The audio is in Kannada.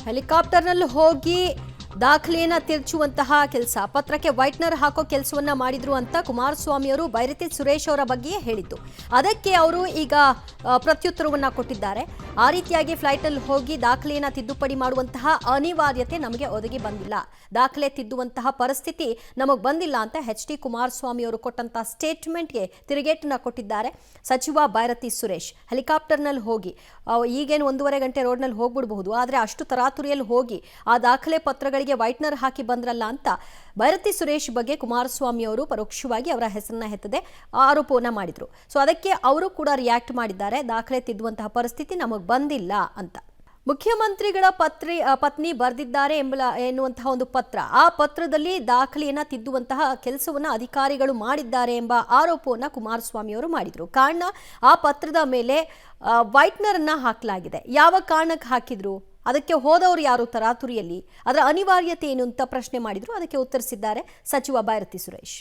ಹೆಲಿಕಾಪ್ಟರ್ನಲ್ಲಿ ಹೋಗಿ ದಾಖಲೆಯನ್ನ ತಿರುಚುವಂತಹ ಕೆಲಸ, ಪತ್ರಕ್ಕೆ ವೈಟ್ನರ್ ಹಾಕೋ ಕೆಲಸವನ್ನ ಮಾಡಿದ್ರು ಅಂತ ಕುಮಾರಸ್ವಾಮಿ ಅವರು ಬೈರತಿ ಸುರೇಶ್ ಅವರ ಬಗ್ಗೆ ಹೇಳಿದ್ದು. ಅದಕ್ಕೆ ಅವರು ಈಗ ಪ್ರತ್ಯುತ್ತರವನ್ನ ಕೊಟ್ಟಿದ್ದಾರೆ. ಆ ರೀತಿಯಾಗಿ ಫ್ಲೈಟ್ನಲ್ಲಿ ಹೋಗಿ ದಾಖಲೆಯನ್ನ ತಿದ್ದುಪಡಿ ಮಾಡುವಂತಹ ಅನಿವಾರ್ಯತೆ ನಮಗೆ ಒದಗಿ ಬಂದಿಲ್ಲ, ದಾಖಲೆ ತಿದ್ದುವಂತಹ ಪರಿಸ್ಥಿತಿ ನಮಗೆ ಬಂದಿಲ್ಲ ಅಂತ ಎಚ್.ಡಿ. ಕುಮಾರಸ್ವಾಮಿ ಅವರು ಕೊಟ್ಟಂತಹ ಸ್ಟೇಟ್ಮೆಂಟ್ಗೆ ತಿರುಗೇಟನ್ನ ಕೊಟ್ಟಿದ್ದಾರೆ ಸಚಿವ ಬೈರತಿ ಸುರೇಶ್. ಹೆಲಿಕಾಪ್ಟರ್ನಲ್ಲಿ ಹೋಗಿ ಈಗೇನು 1.5 ಗಂಟೆ ರೋಡ್ನಲ್ಲಿ ಹೋಗ್ಬಿಡಬಹುದು, ಆದರೆ ಅಷ್ಟು ತರಾತುರಿಯಲ್ಲಿ ಹೋಗಿ ಆ ದಾಖಲೆ ಪತ್ರಗಳಿಗೆ ವೈಟ್ನರ್ ಹಾಕಿ ಬಂದ್ರಲ್ಲ ಅಂತ ಬೈರತಿ ಸುರೇಶ್ ಬಗ್ಗೆ ಕುಮಾರಸ್ವಾಮಿ ಅವರು ಪರೋಕ್ಷವಾಗಿ ಅವರ ಹೆಸರನ್ನ ಎತ್ತದೆ ಆರೋಪವನ್ನ ಮಾಡಿದ್ರು. ಸೊ ಅದಕ್ಕೆ ಅವರು ಕೂಡ ರಿಯಾಕ್ಟ್ ಮಾಡಿದ್ದಾರೆ, ದಾಖಲೆ ತಿದ್ದುವಂತಹ ಪರಿಸ್ಥಿತಿ ನಮಗೆ ಬಂದಿಲ್ಲ ಅಂತ. ಮುಖ್ಯಮಂತ್ರಿಗಳ ಪತ್ನಿ ಬರೆದಿದ್ದಾರೆ ಎನ್ನುವಂತಹ ಒಂದು ಪತ್ರ, ಆ ಪತ್ರದಲ್ಲಿ ದಾಖಲೆಯನ್ನ ತಿದ್ದುವಂತಹ ಕೆಲಸವನ್ನ ಅಧಿಕಾರಿಗಳು ಮಾಡಿದ್ದಾರೆ ಎಂಬ ಆರೋಪವನ್ನ ಕುಮಾರಸ್ವಾಮಿ ಅವರು ಮಾಡಿದ್ರು. ಕಾರಣ ಆ ಪತ್ರದ ಮೇಲೆ ವೈಟ್ನರ್ ಅನ್ನ ಹಾಕಲಾಗಿದೆ. ಯಾವ ಕಾರಣಕ್ಕೆ ಹಾಕಿದ್ರು, ಅದಕ್ಕೆ ಹೋದವರು ಯಾರು ತರಾತುರಿಯಲ್ಲಿ, ಅದರ ಅನಿವಾರ್ಯತೆ ಏನು ಅಂತ ಪ್ರಶ್ನೆ ಮಾಡಿದ್ರು. ಅದಕ್ಕೆ ಉತ್ತರಿಸಿದ್ದಾರೆ ಸಚಿವ ಬೈರತಿ ಸುರೇಶ್.